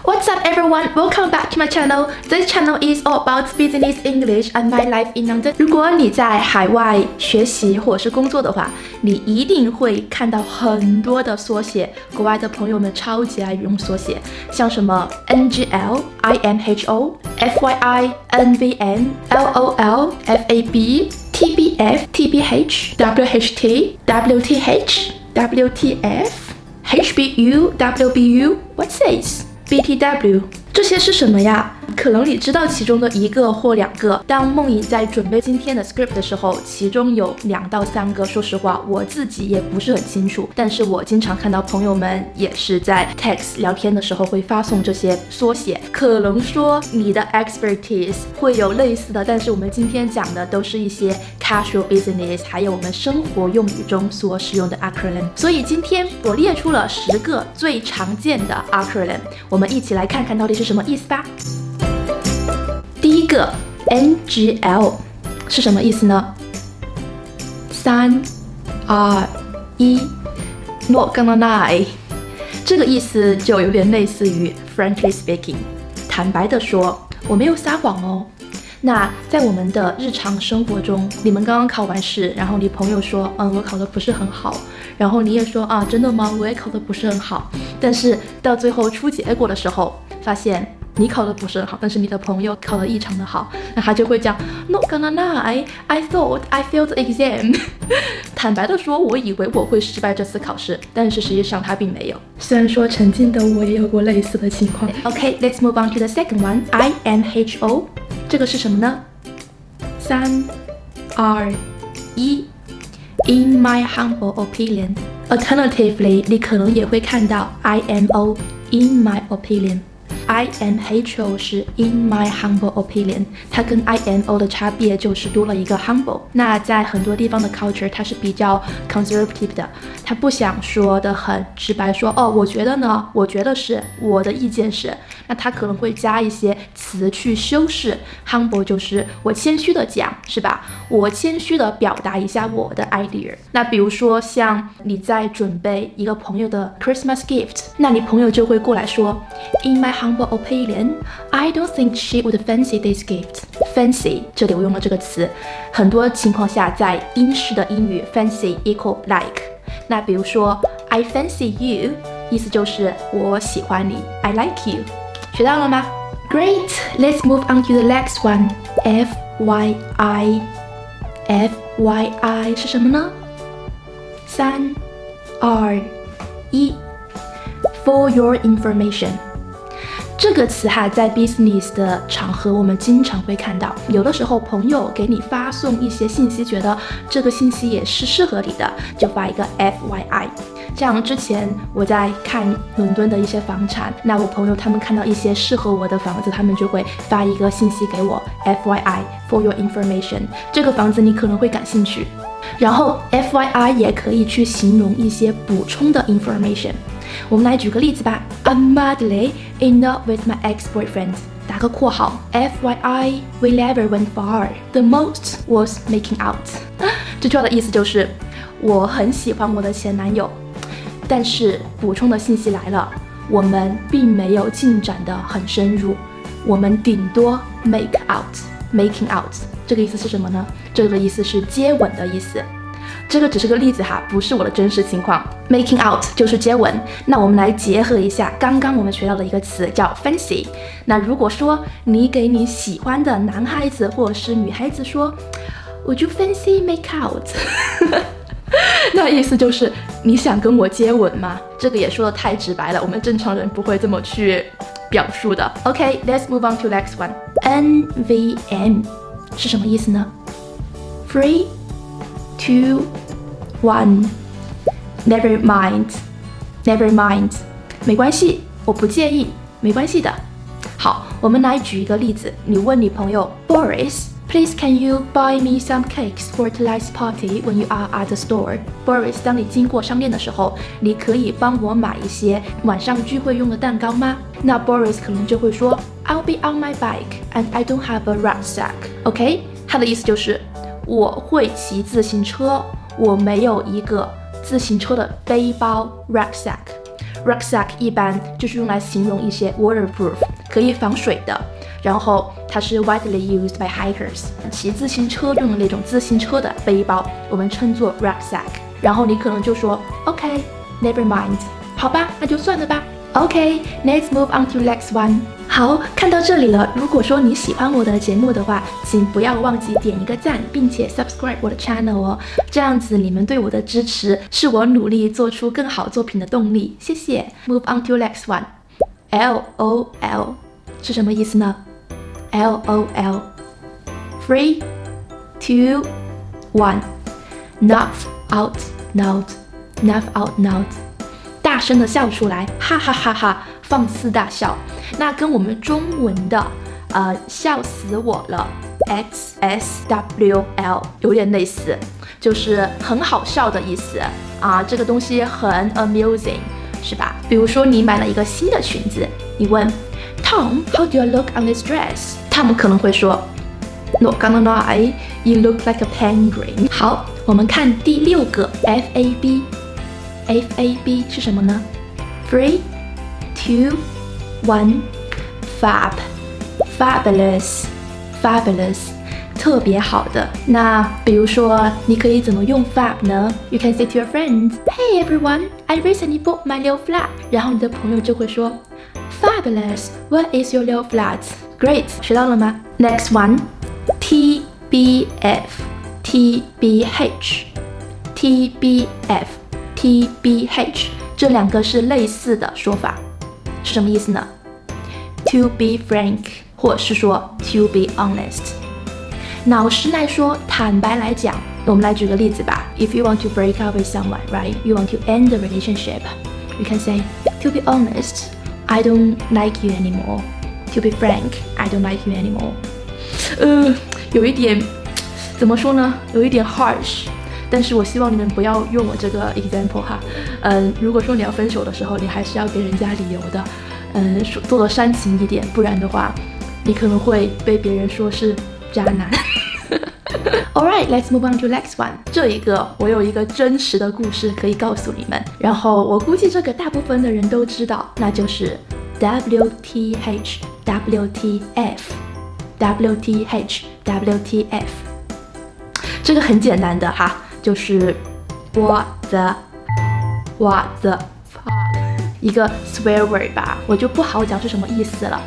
What's up everyone? Welcome back to my channel. This channel is all about business English and my life in London. 如果你在海外学习或者是工作的话，你一定会看到很多的缩写，国外的朋友们超级爱用缩写，像什么 NGL、INHO、FYI、NVN、LOL、FAB、TBF、TBH、WHT、WTH、HBU、WBU。What's this?BTW 这些是什么呀？可能你知道其中的一个或两个。当梦颖在准备今天的 script 的时候，其中有2到3个，说实话我自己也不是很清楚，但是我经常看到朋友们也是在 text 聊天的时候会发送这些缩写，可能说你的 expertise 会有类似的，但是我们今天讲的都是一些 casual business 还有我们生活用语中所使用的 acronym。 所以今天我列出了10个最常见的 acronym， 我们一起来看看到底是什么意思吧。第一个 NGL 是什么意思呢？3、2、1 Not gonna lie， 这个意思就有点类似于 frankly speaking， 坦白的说，我没有撒谎哦。那在我们的日常生活中，你们刚刚考完试，然后你朋友说我考得不是很好，然后你也说真的吗？我也考得不是很好，但是到最后出结果的时候发现你考得不是很好，但是你的朋友考得异常的好，那他就会讲 Not gonna lie, I thought I failed the exam 坦白的说，我以为我会失败这次考试，但是实际上他并没有。虽然说曾经的我也有过类似的情况。Okay, let's move on to the second one. INHO 这个是什么呢？3、2、1 In my humble opinion. Alternatively, 你可能也会看到 IMO In my opinion。INHO 是 In my humble opinion， 它跟 INO 的差别就是多了一个 humble。 那在很多地方的 culture 它是比较 conservative 的，它不想说的很直白，说我觉得呢，我觉得是，我的意见是，那它可能会加一些词去修饰。 humble 就是我谦虚的讲，是吧？我谦虚的表达一下我的 idea。 那比如说像你在准备一个朋友的 Christmas gift， 那你朋友就会过来说 In my humble opinion, I don't think she would fancy this gift. Fancy 这里我用了这个词，很多情况下在英式的英语 fancy equal like。 那比如说 I fancy you， 意思就是我喜欢你， I like you。 学到了吗？ Great, let's move on to the next one. FYI。 FYI 是什么呢？3、2、1 For your information。这个词在 business 的场合我们经常会看到，有的时候朋友给你发送一些信息，觉得这个信息也是适合你的，就发一个 FYI。 像之前我在看伦敦的一些房产，那我朋友他们看到一些适合我的房子，他们就会发一个信息给我 FYI for your information， 这个房子你可能会感兴趣。然后 FYI 也可以去形容一些补充的 information。 我们来举个例子吧。 I'm madly in love with my ex-boyfriend， 打个括号 FYI we never went far, the most was making out。 这句话的意思就是我很喜欢我的前男友，但是补充的信息来了，我们并没有进展得很深入，我们顶多 make out。making out 这个意思是什么呢？这个意思是接吻的意思。这个只是个例子不是我的真实情况。 making out 就是接吻。那我们来结合一下刚刚我们学到的一个词叫 fancy。 那如果说你给你喜欢的男孩子或者是女孩子说 Would you fancy make out 那意思就是你想跟我接吻吗？这个也说得太直白了，我们正常人不会这么去表述的。 Okay, let's move on to next one. NVN 是什么意思呢？3、2、1 Never mind. Never mind 没关系，我不介意，没关系的。好，我们来举一个例子。你问你朋友 Boris, Please can you buy me some cakes for tonight's party when you are at the store? Boris, 当你经过商店的时候，你可以帮我买一些晚上聚会用的蛋糕吗？那 Boris 可能就会说 I'll be on my bike and I don't have a rucksack. OK? 他的意思就是我会骑自行车，我没有一个自行车的背包 rucksack。rucksack 一般就是用来形容一些 waterproof 可以防水的，然后它是 widely used by hikers 骑自行车用的那种自行车的背包，我们称作 rucksack。然后你可能就说 OK never mind， 好吧，那就算了吧。OK let's move on to next one。 好，看到这里了，如果说你喜欢我的节目的话，请不要忘记点一个赞，并且 subscribe 我的 channel 哦，这样子你们对我的支持是我努力做出更好作品的动力，谢谢。 Move on to next one。 LOL 是什么意思呢？ LOL Three, 2, 1 Laugh out loud. Laugh out loud， 大声的笑出来，哈哈哈哈，放肆大笑。那跟我们中文的笑死我了 XSWL 有点类似，就是很好笑的意思啊，这个东西很 amusing， 是吧？比如说你买了一个新的裙子，你问 Tom how do you look on this dress？ Tom 可能会说 Not gonna lie, you look like a penguin。 好，我们看第6个 FAB。 FAB 是什么呢？ 3, 2, 1 Fab Fabulous Fabulous 特别好的。那比如说你可以怎么用 Fab 呢？ You can say to your friends Hey everyone, I recently bought my little flat。 然后你的朋友就会说 Fabulous, what is your little flat? Great， 学到了吗？ Next one TBF TBH TBF TBH 这两个是类似的说法，是什么意思呢？ To be frank 或者是说 to be honest。 老实来说，坦白来讲，我们来举个例子吧。 If you want to break up with someone, right? You want to end the relationship. You can say, to be honest, I don't like you anymore. To be frank, I don't like you anymore. 有一点怎么说呢？有一点 harsh。但是我希望你们不要用我这个 example 哈。如果说你要分手的时候，你还是要给人家理由的。做得煽情一点，不然的话，你可能会被别人说是渣男。Alright, let's move on to next one。 这一个我有一个真实的故事可以告诉你们，然后我估计这个大部分的人都知道，那就是 WTH WTF WTH WTF。 这个很简单的哈，就是 What the fuck， 一个 swear word 吧，我就不好讲是什么意思了，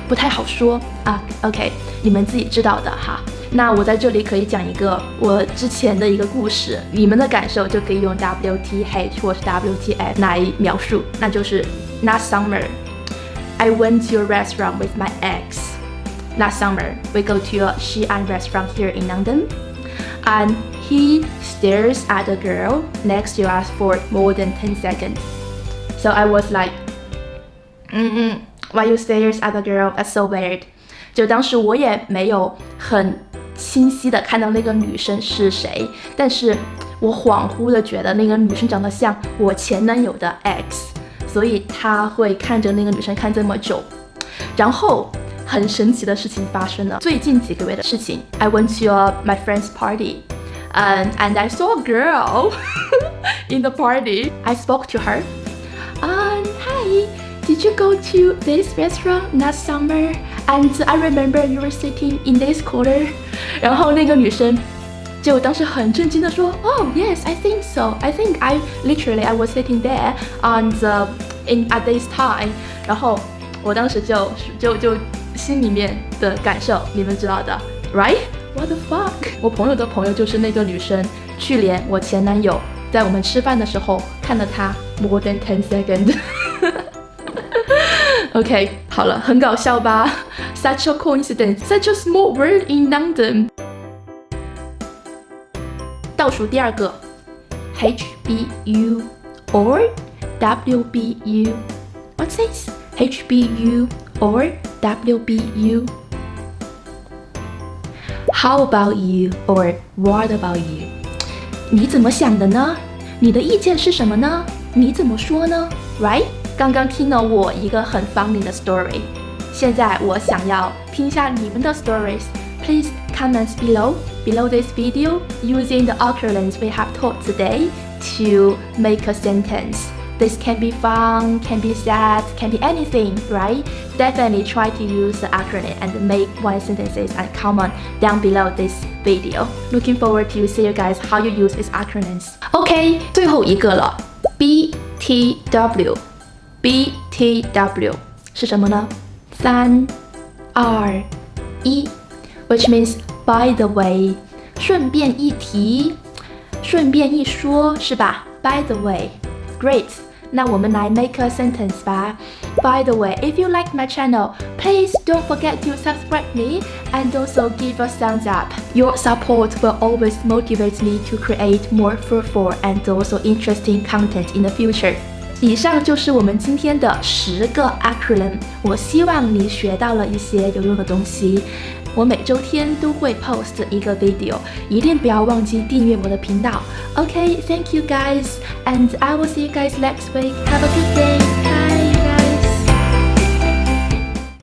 不太好说啊。OK， 你们自己知道的哈。那我在这里可以讲一个我之前的一个故事，你们的感受就可以用 WTH 或是 WTF 来描述，那就是 Last summer, I went to a restaurant with my ex. Last summer, we go to a Xi'an restaurant here in London, and he stares at the girl next to us for more than 10 seconds. So I was like, why you stares at the girl? That's so weird. 就当时我也没有很清晰的看到那个女生是谁，但是我恍惚的觉得那个女生长得像我前男友的 ex， 所以他会看着那个女生看这么久。然后很神奇的事情发生了，最近几个月的事情。I went to my friend's party, and I saw a girl in the party. I spoke to her. Hi, did you go to this restaurant last summer? And I remember you were sitting in this corner. 然后那个女生就当时很震惊的说 ，Oh yes, I think so. I think I was sitting there and at this time. 然后我当时就心里面的感受，你们知道的 ，right? What the fuck? 我朋友的朋友就是那个女生，去年我前男友在我们吃饭的时候看了她 more than 10 seconds 。OK， 好了，很搞笑吧 ？Such a coincidence, such a small world in London。倒数第2个 ，HBU or WBU。What's this? HBU or WBU. How about you or what about you? 你怎么想的呢？你的意见是什么呢？你怎么说呢 ？Right？ 刚刚听了我一个很 funny 的 story， 现在我想要听下你们的 stories。Please comment below this video using the acronyms we have taught today to make a sentence This can be fun, can be sad, can be anything, right? Definitely try to use the acronym and make one sentences and comment down below this video. Looking forward to see you guys how you use these acronyms. OK, 最后一个了 BTW 是什么呢？3、2、1 which means by the way 顺便一提顺便一说是吧 By the way Great 那我们来 make a sentence 吧 By the way, if you like my channel, please don't forget to subscribe me and also give a thumbs up. Your support will always motivate me to create more fruitful and also interesting content in the future. 以上就是我们今天的10个 acronym， 我希望你学到了一些有用的东西。我每周天都会 post 一个 video， 一定不要忘记订阅我的频道。Okay, thank you guys, and I will see you guys next week. Have a good day.